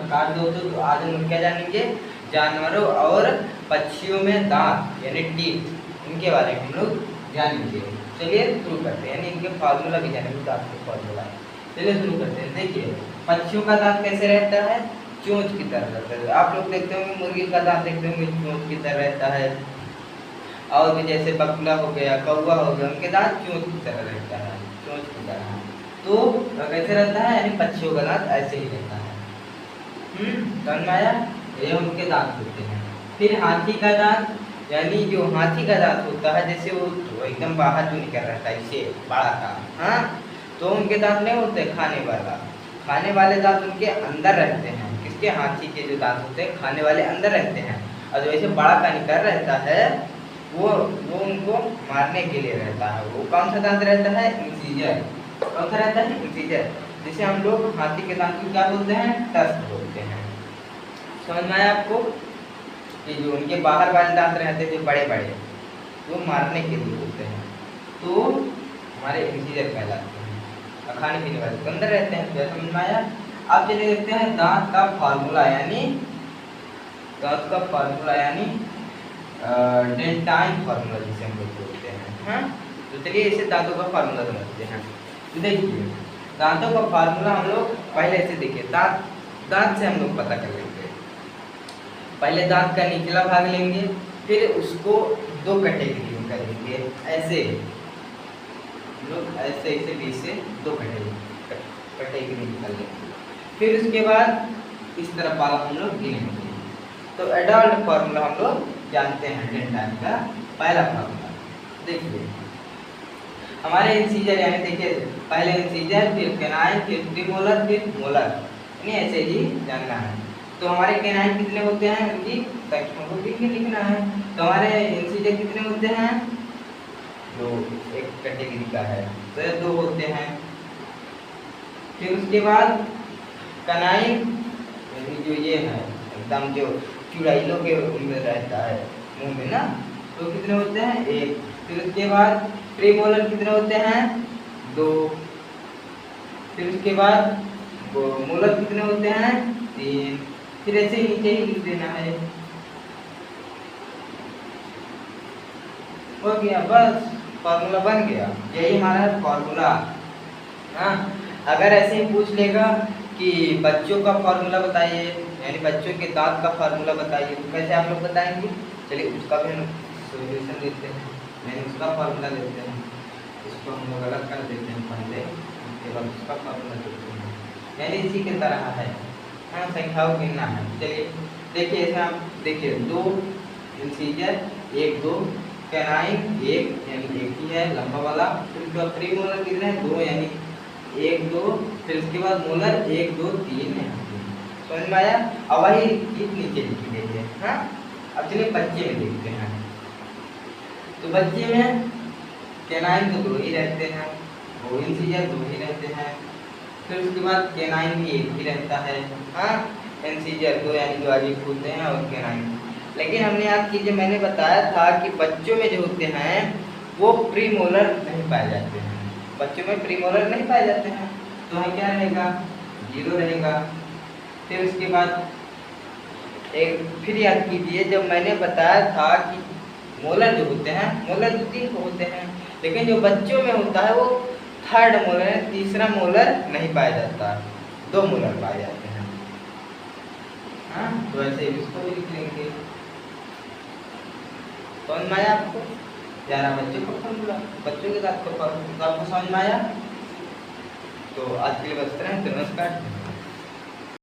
काट दो तो आज हम क्या जानेंगे, जानवरों और पक्षियों में दांत यानी टीथ, इनके बारे में हम लोग जानेंगे। चलिए शुरू करते हैं, यानी इनके फार्मूला भी जानेंगे, दांत के फार्मूला। चलिए शुरू करते हैं। देखिए पक्षियों का दांत कैसे रहता है, चोंच की तरह रहता है। आप लोग देखते होंगे मुर्गी का दांत देखते होंगे चोंच की तरह रहता है, और भी जैसे बगुला हो गया, कौवा हो गया, उनके दांत चोंच की तरह रहता है, चोंच की तरह। तो कैसे रहता है, यानी पक्षियों का दांत ऐसे ही रहता है। समझ में आया, ये उनके दांत होते हैं। फिर हाथी का दांत, यानी जो हाथी का दांत होता है, जैसे वो तो एकदम बाहर जो निकल रहता है इसे बड़ा का, हाँ, तो उनके दांत नहीं होते खाने वाले दांत उनके अंदर रहते हैं। किसके, हाथी के जो दांत होते हैं खाने वाले अंदर रहते हैं, और जो ऐसे बड़ा का निकल रहता है वो उनको मारने के लिए रहता है। वो कौन सा दांत रहता है, इंसीजर। कौन सा रहता है, इंसीजर, जिसे हम लोग हाथी के दांत को क्या बोलते हैं, टस्क बोलते हैं। समझ में आया आपको, कि जो उनके बाहर वाले दांत रहते थे बड़े बड़े, वो मारने के लिए होते हैं, तो हमारे इंसीजर कहलाते हैं। खाने पीने वाले तो अंदर रहते हैं। तो समझ में आया। अब चलिए देखते हैं दांत का फार्मूला, यानी दांत का फार्मूला यानी डेंटाइन फार्मूला जिसे हम लोग बोलते हैं। हाँ, तो चलिए इसे दांतों का फार्मूला समझते हैं। तो देखिए दांतों का फार्मूला हम लोग पहले से देखिए, दांत से हम लोग पता कर लेंगे। पहले दांत का निचला भाग लेंगे, फिर उसको दो कैटेगरी में करेंगे, ऐसे हम लोग ऐसे बीच से दो कैटेगरी निकाल लेंगे। फिर उसके बाद इस तरफ वाला हम लोग गिनेंगे। तो एडल्ट फार्मूला हम लोग जानते हैं, डेंटाइन का पहला फार्मूला। देखिए हमारे इंसीजर, यानी देखिए पहले इंसीजर, फिर कैनाइन, फिर प्रीमोलर, फिर मोलर, यानी ऐसे ही जानना है। तो हमारे कैनाइन कितने होते हैं, उनकी संख्या को लिखना है। तो हमारे इंसीजर कितने होते हैं, जो एक कैटेगरी का है, तो ये दो होते हैं। फिर उसके बाद कैनाइन, जो ये है एकदम जो चुड़ैलों के में रहता है मुंह में ना, तो कितने होते हैं, एक। फिर उसके बाद प्रीमोलर कितने होते हैं, दो। फिर उसके बाद मोलर कितने होते हैं, तीन। फिर ऐसे ही नीचे ही लिख देना है। हो गया, बस फॉर्मूला बन गया। यही हमारा है फॉर्मूला। हाँ, अगर ऐसे ही पूछ लेगा कि बच्चों का फॉर्मूला बताइए, यानी बच्चों के दांत का फार्मूला बताइए, तो कैसे आप लोग बताएंगे। चलिए उसका भी हम सोल्यूशन देते हैं, यानी उसका फार्मूला देते हैं। इसको हम लोग अलग कर देते हैं पहले, उसके बाद उसका फार्मूला देते हैं, यानी इसी की तरह है। हाँ, संख्याओं गिनना है। चलिए देखिए, ऐसा आप देखिए, दो इंसीजर, एक दो, कैनाइन एक, यानी एक ही है लंबा वाला। फिर उसके बाद प्रीमोलर कितने हैं, दो, यानी एक दो। फिर उसके बाद मोलर एक दो तीन है। समझ में आया। अब वही चीज नीचे लिखी गई है। हाँ, अब चलिए बच्चे में देखते हैं। तो बच्चे में कैनाइन तो दो ही रहते हैं, वो इंसीजर दो ही रहते हैं। फिर उसके बाद कैनाइन भी एक ही रहता है। हाँ, इंसीजर दो, यानी जो आगे खुलते हैं, और कैनाइन। लेकिन हमने याद कीजिए, मैंने बताया था कि बच्चों में जो होते हैं वो प्रीमोलर नहीं पाए जाते हैं। बच्चों में प्रीमोलर नहीं पाए जाते हैं, तो वहाँ क्या रहेगा, जीरो रहेगा। फिर उसके बाद एक फिर याद कीजिए, जब मैंने बताया था कि मोलर जो होते हैं, मोलर दो तीन को होते हैं, लेकिन जो बच्चों में होता है वो थर्ड मोलर है, तीसरा मोलर नहीं पाया जाता, दो मोलर पाए जाते हैं। हाँ, तो ऐसे इसको भी लिख लेंगे। समझ में आया आपको, यार बच्चों को फॉर्मूला, बच्चों के दांत को फॉर्मूला आपको समझ में आया। तो आज के लिए बस इतना है, तो नमस्कार।